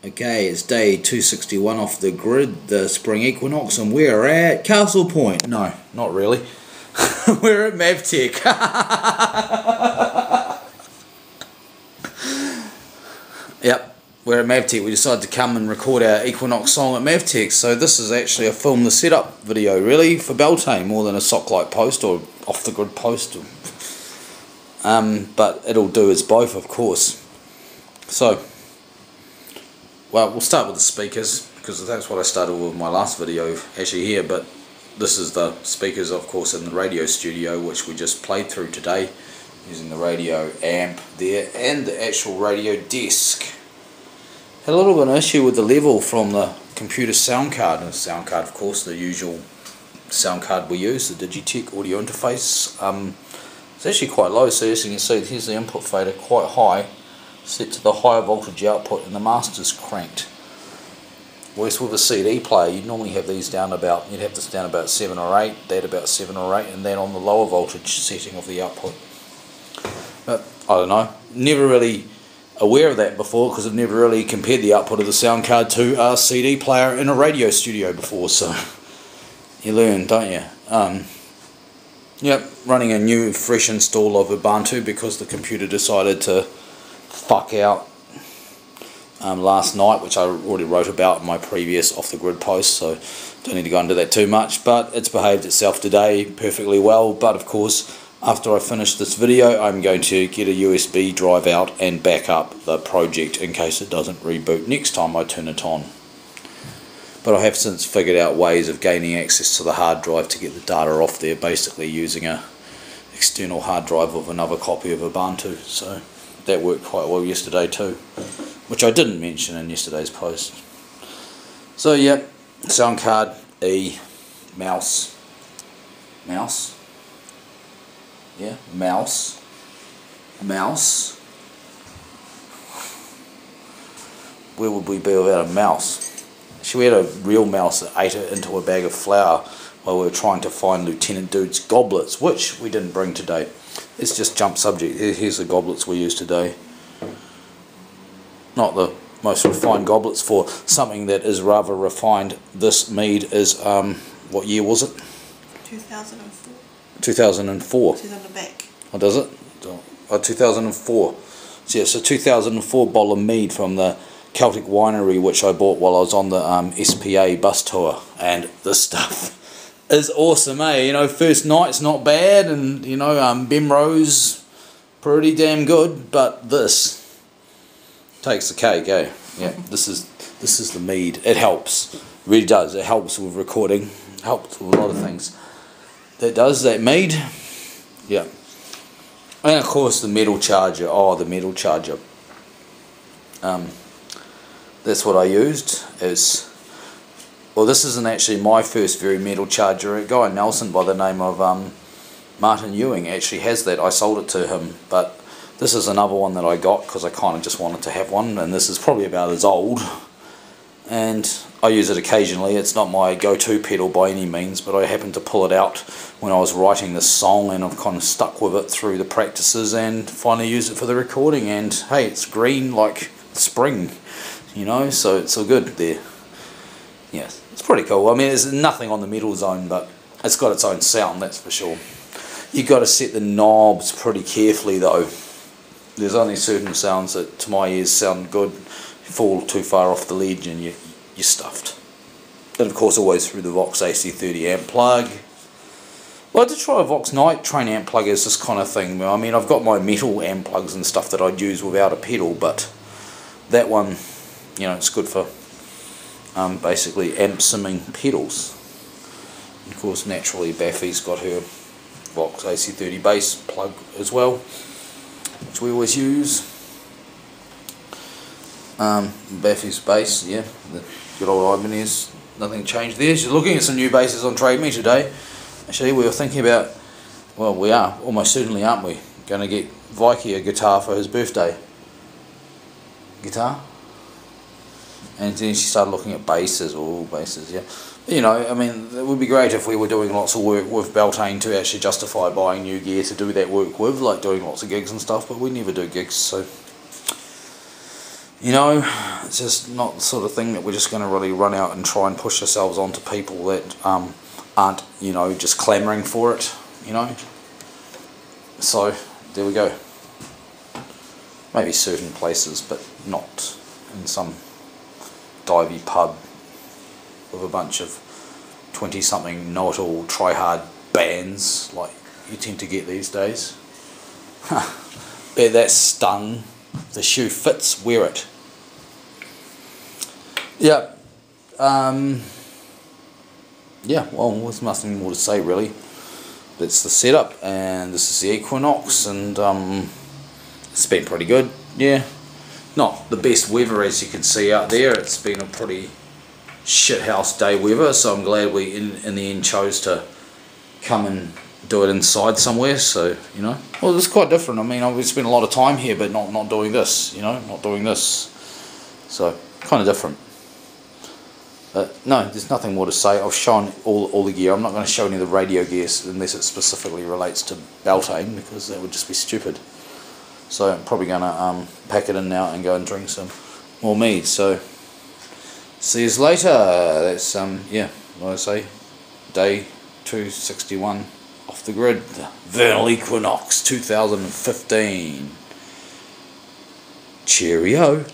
Okay, it's day 261 off the grid, the spring equinox, and we're at Castle Point. No, not really. We're at Mavtech. Yep, we're at Mavtech. We decided to come and record our Equinox song at Mavtech. So this is actually a film the setup video, really, for Beltane, more than a sock-light post or off the grid post. But it'll do as both, of course. So, well, we'll start with the speakers, because that's what I started with my last video actually here, but this is the speakers, of course, in the radio studio, which we just played through today using the radio amp there and the actual radio desk. Had a little bit of an issue with the level from the computer sound card, and the sound card, of course, the usual sound card we use, the Digitech audio interface. It's actually quite low, so as you can see, here's the input fader, quite high, set to the higher voltage output, and the master's cranked. Whereas with a CD player, you'd normally have these down about, you'd have this down about 7 or 8, that about 7 or 8, and then on the lower voltage setting of the output. But I don't know, never really aware of that before, because I've never really compared the output of the sound card to a CD player in a radio studio before, so you learn, don't you? Yep, running a new fresh install of Ubuntu because the computer decided to fuck out last night, which I already wrote about in my previous off the grid post, so don't need to go into that too much. But it's behaved itself today perfectly well. But of course, after I finish this video, I'm going to get a USB drive out and back up the project in case it doesn't reboot next time I turn it on. But I have since figured out ways of gaining access to the hard drive to get the data off there, basically using a external hard drive of another copy of Ubuntu. So that worked quite well yesterday too, which I didn't mention in yesterday's post. So yep, sound card, mouse, yeah, mouse, where would we be without a mouse? Actually, we had a real mouse that ate it into a bag of flour while we were trying to find Lieutenant Dude's goblets, which we didn't bring today. Let's just jump subject. Here's the goblets we used today. Not the most refined goblets for something that is rather refined. This mead is, what year was it? 2004. 2004. It says on the back. Oh, does it? Oh, 2004. So yeah, it's a 2004 bottle of mead from the Celtic winery, which I bought while I was on the SPA bus tour. And this stuff is awesome, eh? You know, first night's not bad, and you know, Bemrose pretty damn good, but this takes the cake, eh? Yeah, this is the mead. It helps, it really does. It helps with recording, helps with a lot of things. That does, that mead, yeah. And of course the metal charger. Oh, the metal charger. That's what I used. Well, this isn't actually my first very metal charger. A guy in Nelson by the name of Martin Ewing actually has that. I sold it to him, but this is another one that I got because I kind of just wanted to have one, and this is probably about as old, and I use it occasionally. It's not my go-to pedal by any means, but I happened to pull it out when I was writing this song, and I've kind of stuck with it through the practices and finally used it for the recording, and hey, it's green like spring, you know, so it's all good there. Yeah, it's pretty cool. I mean, there's nothing on the metal zone, but it's got its own sound, that's for sure. You've got to set the knobs pretty carefully though. There's only certain sounds that to my ears sound good. You fall too far off the ledge and you're stuffed. And of course always through the Vox AC30 amp plug. Well, I did try a Vox Night Train amp plug as this kind of thing. I mean, I've got my metal amp plugs and stuff that I'd use without a pedal, but that one, you know, it's good for basically amp simming pedals. And of course, naturally, Baffy's got her Vox AC30 bass plug as well, which we always use. Baffy's bass, yeah, the good old Ibanez, nothing changed there. She's looking at some new basses on Trade Me today. Actually, we were thinking about, well, we are, almost certainly, aren't we, going to get Vikey a guitar for his birthday. Guitar? And then she started looking at basses, yeah. You know, I mean, it would be great if we were doing lots of work with Beltane to actually justify buying new gear to do that work with, like doing lots of gigs and stuff, but we never do gigs, so, you know, it's just not the sort of thing that we're just going to really run out and try and push ourselves onto people that aren't, you know, just clamouring for it, you know. So there we go. Maybe certain places, but not in some divey pub with a bunch of 20-something know-it-all try-hard bands like you tend to get these days. Bet that stung. If the shoe fits, wear it. Yeah. Yeah, well, there's nothing more to say really. That's the setup, and this is the Equinox, and it's been pretty good. Yeah, not the best weather as you can see out there. It's been a pretty shithouse day weather, so I'm glad we in the end chose to come and do it inside somewhere. So, you know, well, it's quite different. I mean, I've spent a lot of time here, but not doing this, you know, not doing this. So kind of different. No, there's nothing more to say. I've shown all the gear. I'm not going to show any of the radio gear unless it specifically relates to Beltane, because that would just be stupid. So I'm probably going to pack it in now and go and drink some more mead. So see you later. That's yeah, what I say, day 261 off the grid. Vernal Equinox 2015. Cheerio.